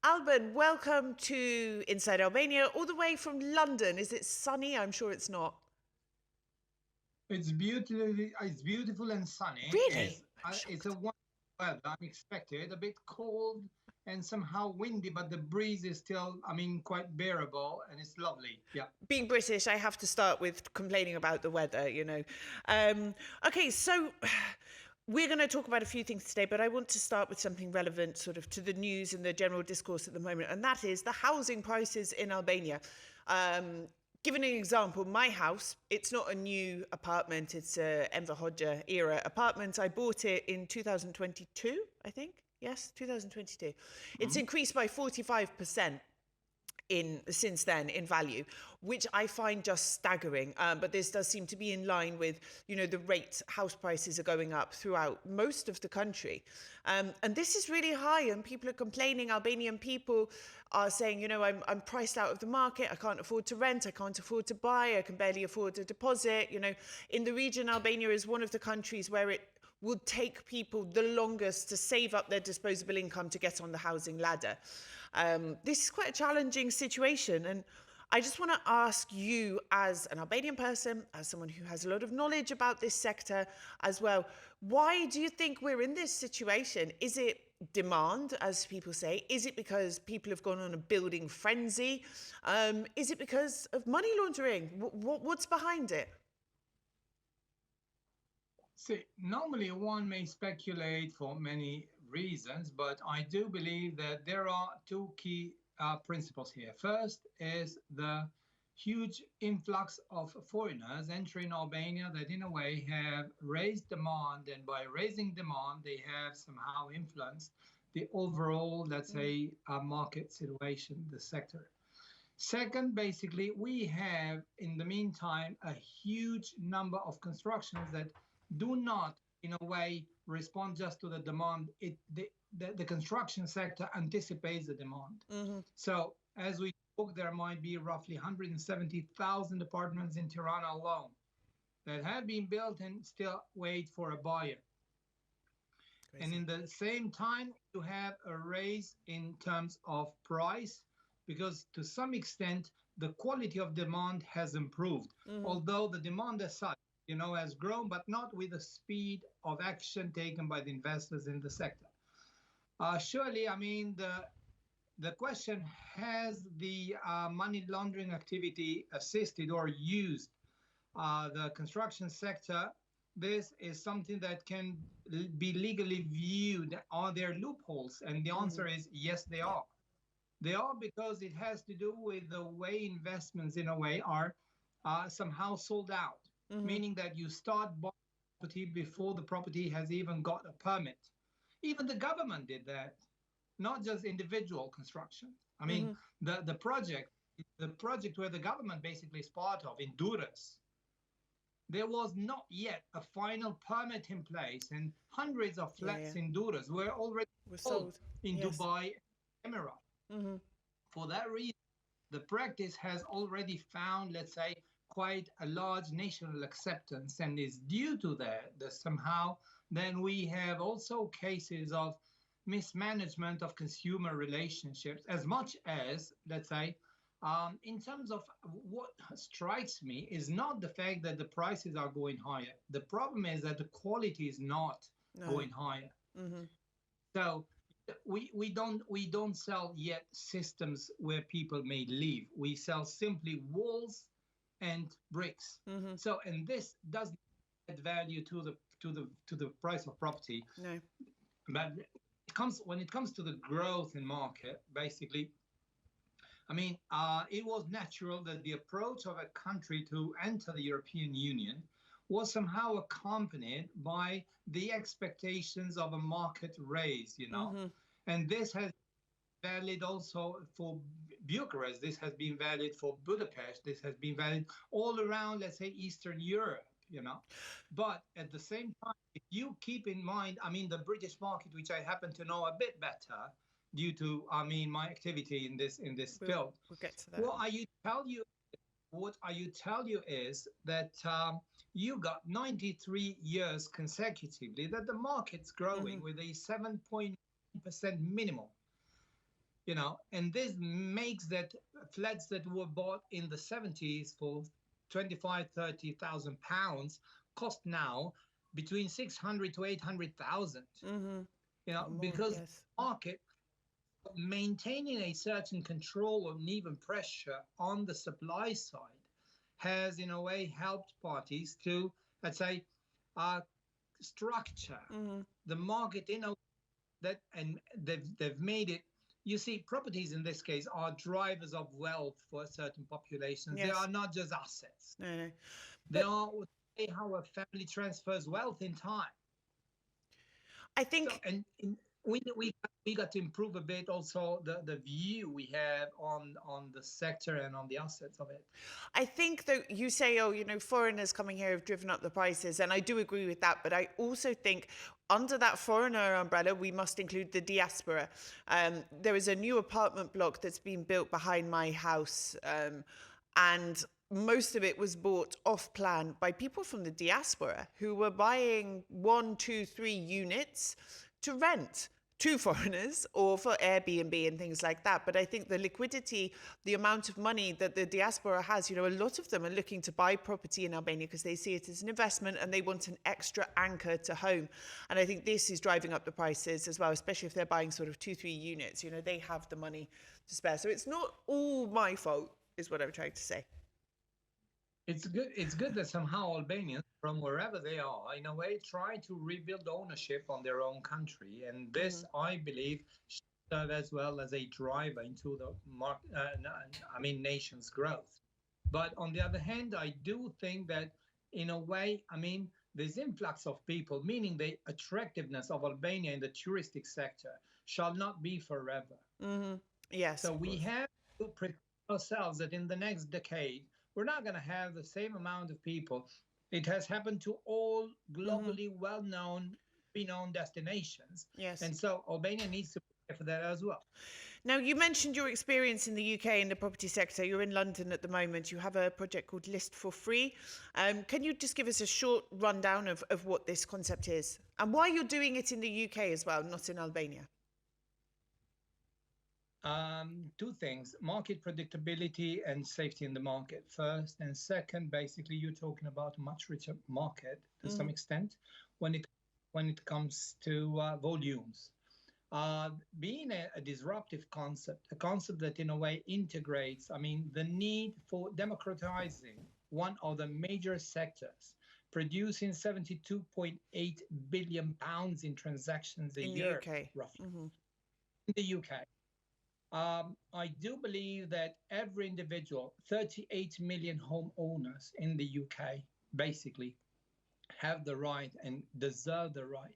Alban, welcome to Inside Albania, all the way from London. Is it sunny? I'm sure it's not. It's beautiful and sunny. Really? I'm It's a shocked. wonderful weather. I'm expected a bit cold and somehow windy, but the breeze is still, quite bearable and it's lovely. Yeah. Being British, I have to start with complaining about the weather. Um, okay, so we're going to talk about a few things today, but I want to start with something relevant sort of to the news and the general discourse at the moment, and that is the housing prices in Albania. Um, Given an example, my house, it's not a new apartment, it's a Enver Hoxha era apartment. I bought it in 2022, I think. Yes, 2022. It's Mhm. increased by 45% since then in value, which I find just staggering. But this does seem to be in line with, the rate house prices are going up throughout most of the country. And this is really high, and people are complaining. Albanian people are saying, I'm priced out of the market. I can't afford to rent. I can't afford to buy. I can barely afford a deposit. In the region, Albania is one of the countries where it would take people the longest to save up their disposable income to get on the housing ladder. This is quite a challenging situation, and I just want to ask you, as an Albanian person, as someone who has a lot of knowledge about this sector as well, why do you think we're in this situation? Is it demand, as people say? Is it because people have gone on a building frenzy? Is it because of money laundering? What's behind it? See, normally one may speculate for many reasons, but I do believe that there are two key principles here. First is the huge influx of foreigners entering Albania that, in a way, have raised demand, and by raising demand, they have somehow influenced the overall, let's say, market situation, the sector. Second, basically, we have in the meantime a huge number of constructions that do not, in a way, respond just to the demand. The construction sector anticipates the demand. Mm-hmm. So, as we talk, there might be roughly 170,000 apartments in Tirana alone that have been built and still wait for a buyer. And Crazy. in the same time, you have a raise in terms of price because to some extent, the quality of demand has improved, Mm-hmm. although the demand as such, has grown, but not with the speed of action taken by the investors in the sector. Surely, the question, has the money laundering activity assisted or used the construction sector? This is something that can be legally viewed. Are there loopholes? And the Mm-hmm. answer is yes, they Yeah. are. They are because it has to do with the way investments, in a way, are somehow sold out, Mm-hmm. meaning that you start buying property before the property has even got a permit. Even the government did that, not just individual construction. I mean, Mm-hmm. the project where the government basically is part of in Duras, there was not yet a final permit in place, and hundreds of Yeah, yeah. flats in Duras were already We're sold sold. in Yes. Dubai and Emirates. Mm-hmm. For that reason, the practice has already found, let's say, quite a large national acceptance, and is due to that somehow then we have also cases of mismanagement of consumer relationships, as much as, let's say, in terms of what strikes me is not the fact that the prices are going higher. The problem is that the quality is not No. going higher. Mm-hmm. So we don't sell yet systems where people may live. We sell simply walls and bricks. Mm-hmm. So, and this doesn't add value to the price of property. No. But when it comes to the growth in market, basically, it was natural that the approach of a country to enter the European Union was somehow accompanied by the expectations of a market raise. Mm-hmm. And this has valid also for Bucharest. This has been valid for Budapest. This has been valid all around, let's say, Eastern Europe. But at the same time, if you keep in mind, the British market, which I happen to know a bit better due to, my activity in this We'll field, we'll get to that. what I tell you is that you got 93 years consecutively that the market's Mm-hmm. growing with a 7.9% minimum. and this makes that flats that were bought in the 70s for 25, 30,000 pounds cost now between 600 to 800,000, Mm-hmm. More, because yes. market maintaining a certain control and even pressure on the supply side has in a way helped parties to, let's say, uh, structure Mm-hmm. the market in a that, and they've made it. You see, properties in this case are drivers of wealth for certain populations. They are Yes. not just assets. No, no. They But are how a family transfers wealth in time. I So, think and we got to improve a bit also the view we have on the sector and on the assets of it. I think that you say, oh, foreigners coming here have driven up the prices, and I do agree with that. But I also think under that foreigner umbrella, we must include the diaspora. There is a new apartment block that's been built behind my house, and most of it was bought off plan by people from the diaspora who were buying 1, 2, 3 units to rent to foreigners or for Airbnb and things like that. But I think the liquidity, the amount of money that the diaspora has, a lot of them are looking to buy property in Albania because they see it as an investment and they want an extra anchor to home. And I think this is driving up the prices as well, especially if they're buying sort of 2, 3 units. They have the money to spare. So it's not all my fault, is what I'm trying to say. It's good. It's good that somehow Albanians, from wherever they are, in a way, try to rebuild ownership on their own country, and this, I believe, should serve as well as a driver into the nation's growth. But on the other hand, I do think that, in a way, this influx of people, meaning the attractiveness of Albania in the touristic sector, shall not be forever. Mm-hmm. Yes. So we have to prepare ourselves that in the next decade, we're not going to have the same amount of people. It has happened to all globally well-known, renowned destinations. Yes. And so Albania needs to prepare for that as well. Now, you mentioned your experience in the UK in the property sector. You're in London at the moment. You have a project called List for Free. Can you just give us a short rundown of what this concept is and why you're doing it in the UK as well, not in Albania? Two things: market predictability and safety in the market first, and second, basically, you're talking about a much richer market to some extent when it comes to volumes. Being a disruptive concept, a concept that in a way integrates, the need for democratizing one of the major sectors, producing 72.8 billion pounds in transactions a year, roughly, in the UK. I do believe that every individual, 38 million homeowners in the UK, basically have the right and deserve the right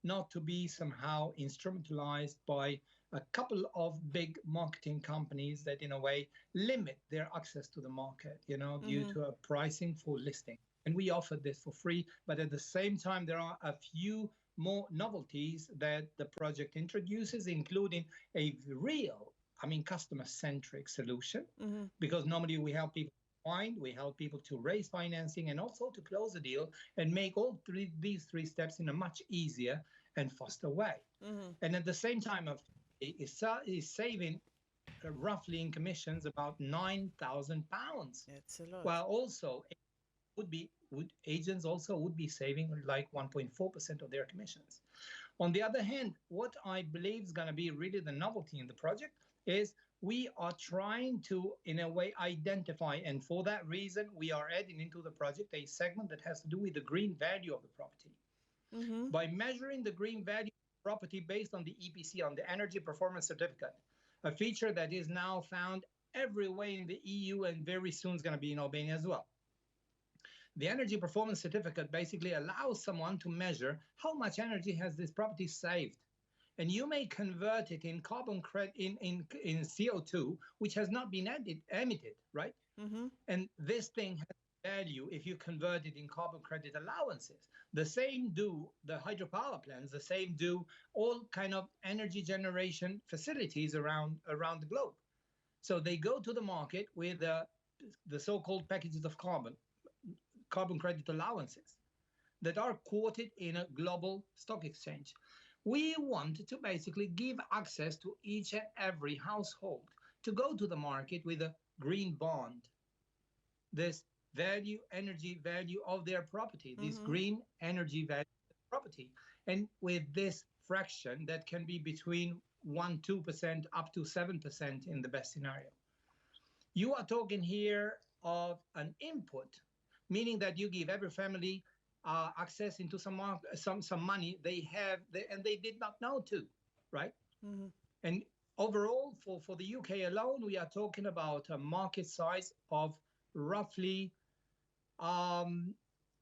not to be somehow instrumentalized by a couple of big marketing companies that in a way limit their access to the market, due to a pricing for listing. And we offer this for free, but at the same time, there are a few more novelties that the project introduces, including a real, customer-centric solution, because normally we help people find, we help people to raise financing and also to close a deal and make these three steps in a much easier and faster way. And at the same time, is saving roughly in commissions about £9,000. It's a lot. While also agents also would be saving like 1.4% of their commissions. On the other hand, what I believe is going to be really the novelty in the project is we are trying to, in a way, identify, and for that reason, we are adding into the project a segment that has to do with the green value of the property. By measuring the green value of the property based on the EPC, on the Energy Performance Certificate, a feature that is now found everywhere in the EU and very soon is going to be in Albania as well. The Energy Performance Certificate basically allows someone to measure how much energy has this property saved. And you may convert it in carbon credit, in CO2, which has not been emitted, right? And this thing has value if you convert it in carbon credit allowances. The same do the hydropower plants, the same do all kind of energy generation facilities around the globe. So they go to the market with the so-called packages of carbon credit allowances that are quoted in a global stock exchange. We want to basically give access to each and every household to go to the market with a green bond, this value, energy value of their property, this Mm-hmm. green energy value of the property. And with this fraction that can be between 1, 2% up to 7% in the best scenario. You are talking here of an input, meaning that you give every family access into some money they have, and they did not know to, right? Mm-hmm. And overall, for the UK alone, we are talking about a market size of roughly, um,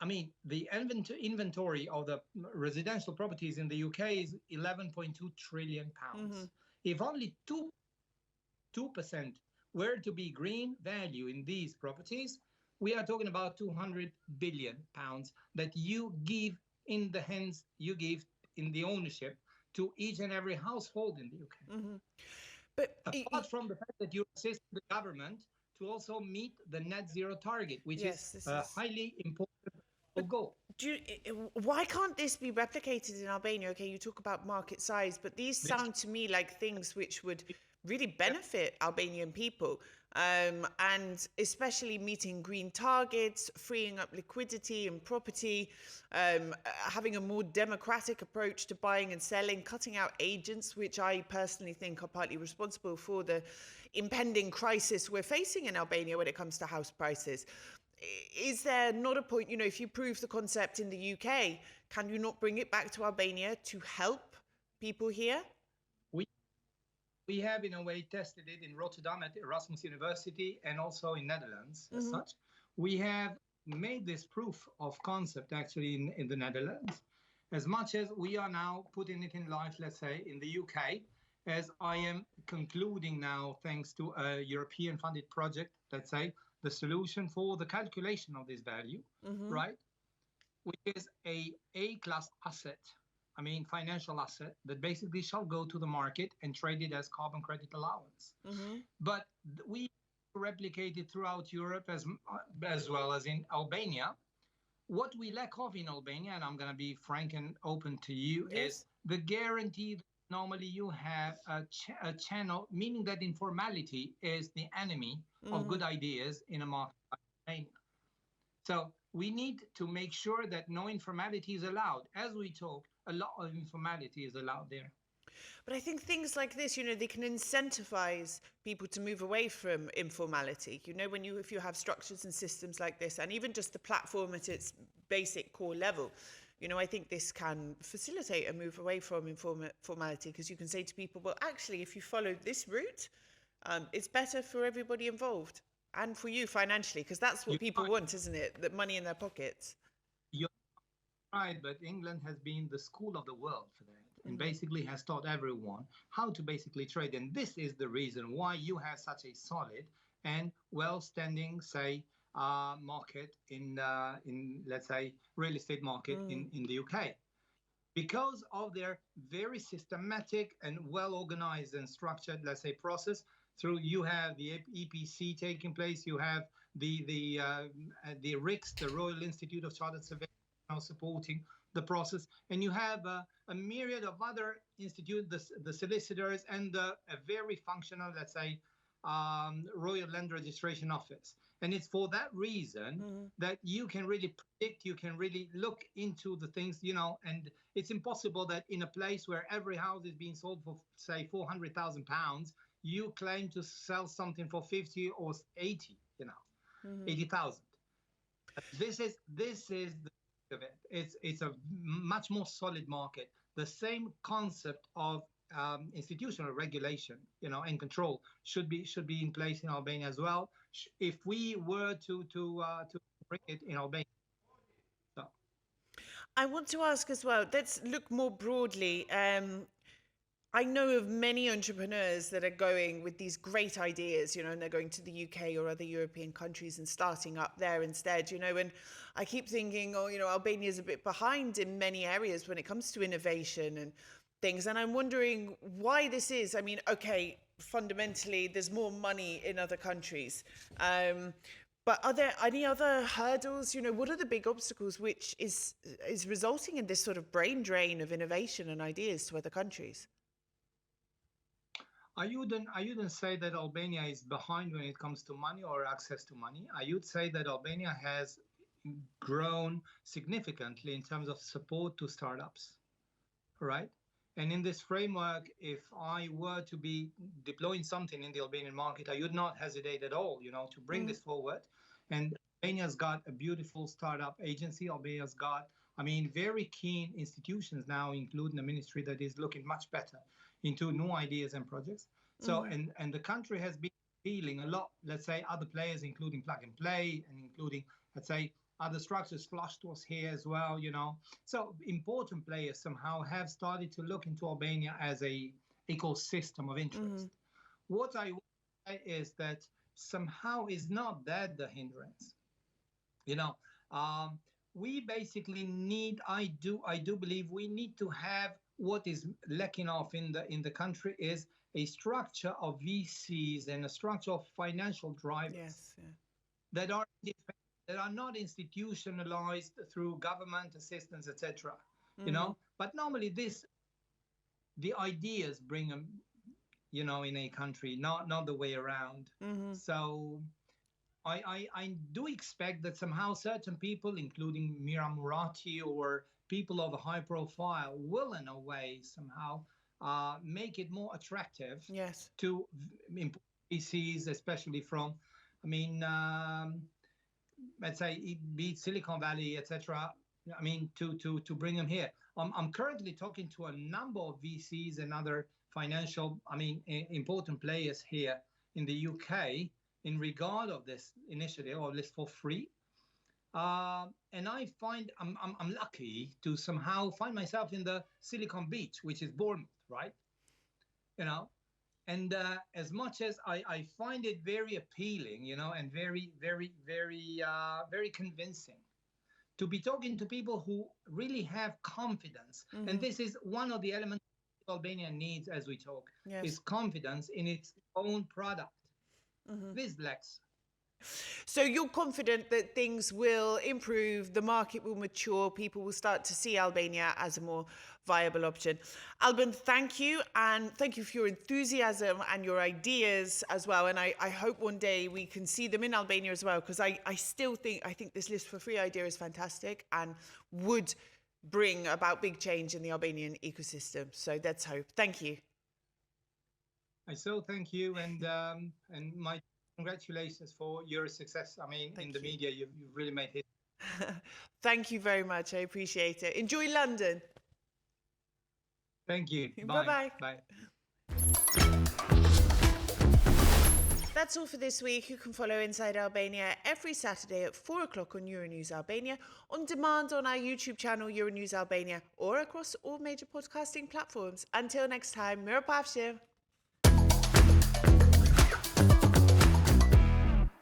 I mean, the inventory of the residential properties in the UK is 11.2 trillion Mm-hmm. pounds. If only 2% were to be green value in these properties, we are talking about 200 billion pounds that you give in the hands, you give in the ownership to each and every household in the UK. Mm-hmm. But Apart from the fact that you assist the government to also meet the net zero target, which is yes, this a is. highly important But goal. why can't this be replicated in Albania? Okay, you talk about market size, but these This, sound to me like things which would really benefit Albanian people, and especially meeting green targets, freeing up liquidity and property, having a more democratic approach to buying and selling, cutting out agents, which I personally think are partly responsible for the impending crisis we're facing in Albania when it comes to house prices. Is there not a point, if you prove the concept in the UK, can you not bring it back to Albania to help people here? we we have in a way tested it in Rotterdam at Erasmus University and also in Netherlands as Mm-hmm. such. We have made this proof of concept actually in the Netherlands, as much as we are now putting it in life, let's say, in the UK, as I am concluding now, thanks to a European funded project, let's say, the solution for the calculation of this value, Mm-hmm. right? Which is a class asset, I mean, financial asset that basically shall go to the market and trade it as carbon credit allowance. Mm-hmm. But we replicate it throughout Europe as well as in Albania. What we lack of in Albania, and I'm going to be frank and open to you, is Yes. the guarantee that normally you have a channel, meaning that informality is the enemy of Mm-hmm. good ideas in a market like Albania. So we need to make sure that no informality is allowed. As we talk, a lot of informality is allowed there. But I think things like this, they can incentivize people to move away from informality. If you have structures and systems like this, and even just the platform at its basic core level, I think this can facilitate a move away from informality, because you can say to people, well, actually, if you follow this route, it's better for everybody involved and for you financially, because that's what You're people right, want, isn't it? The money in their pockets. you're right, but England has been the school of the world for that and Mm-hmm. basically has taught everyone how to basically trade. And this is the reason why you have such a solid and well-standing, say, market in let's say real estate market Mm-hmm. in the UK, because of their very systematic and well organized and structured, let's say, process. Through you have the EPC taking place, you have the RICS, the Royal Institute of Chartered Surveyors, now supporting the process, and you have a myriad of other institutes, the solicitors, and a very functional, let's say, Royal Land Registration Office. And it's for that reason Mm-hmm. that you can really predict, you can really look into the things, and it's impossible that in a place where every house is being sold for, say, £400,000, you claim to sell something for 50 or 80, Mm-hmm. 80,000. This is the of it. It's a much more solid market. The same concept of institutional regulation, and control should be in place in Albania as well. If we were to bring it in Albania, so I want to ask as well, let's look more broadly. I know of many entrepreneurs that are going with these great ideas, and they're going to the UK or other European countries and starting up there instead, and I keep thinking, Albania is a bit behind in many areas when it comes to innovation and things. And I'm wondering why this is. I mean, okay, fundamentally, there's more money in other countries. But are there any other hurdles? What are the big obstacles which is resulting in this sort of brain drain of innovation and ideas to other countries? I wouldn't say that Albania is behind when it comes to money or access to money. I would say that Albania has grown significantly in terms of support to startups, right? And in this framework, if I were to be deploying something in the Albanian market, I would not hesitate at all, to bring this forward. And Albania's got a beautiful startup agency. Albania's got, very keen institutions now, including the ministry that is looking much better into new ideas and projects. So, and the country has been feeling a lot, let's say, other players, including Plug and Play and including, let's say, other structures. Flush was here as well, So important players somehow have started to look into Albania as a ecosystem of interest. What I would say is that somehow is not that the hindrance. We basically need, I do believe we need to have what is lacking off in the country is a structure of VCs and a structure of financial drivers that are not institutionalized through government assistance, etc. But normally the ideas bring them, in a country, not the way around. So I do expect that somehow certain people, including Mira Murati or people of a high profile, will in a way somehow make it more attractive to VCs, especially from, let's say, be it Silicon Valley, etc. To bring them here. I'm currently talking to a number of VCs and other financial, important players here in the UK in regard of this initiative, or this for free. And I find I'm lucky to somehow find myself in the Silicon Beach, which is Bournemouth, right? And as much as I find it very appealing, and very, very, very, very convincing to be talking to people who really have confidence. And this is one of the elements Albania needs as we talk, is confidence in its own product. This lacks. So you're confident that things will improve, the market will mature, people will start to see Albania as a more viable option. Alban, thank you, and thank you for your enthusiasm and your ideas as well. And I hope one day we can see them in Albania as well, because I think this list for free idea is fantastic and would bring about big change in the Albanian ecosystem. So let's hope. Thank you. So thank you, and my congratulations for your success. In the media, you've really made it. Thank you very much. I appreciate it. Enjoy London. Thank you. Bye-bye. Bye. That's all for this week. You can follow Inside Albania every Saturday at 4 o'clock on Euronews Albania, on demand on our YouTube channel, Euronews Albania, or across all major podcasting platforms. Until next time, Mira Pavshir.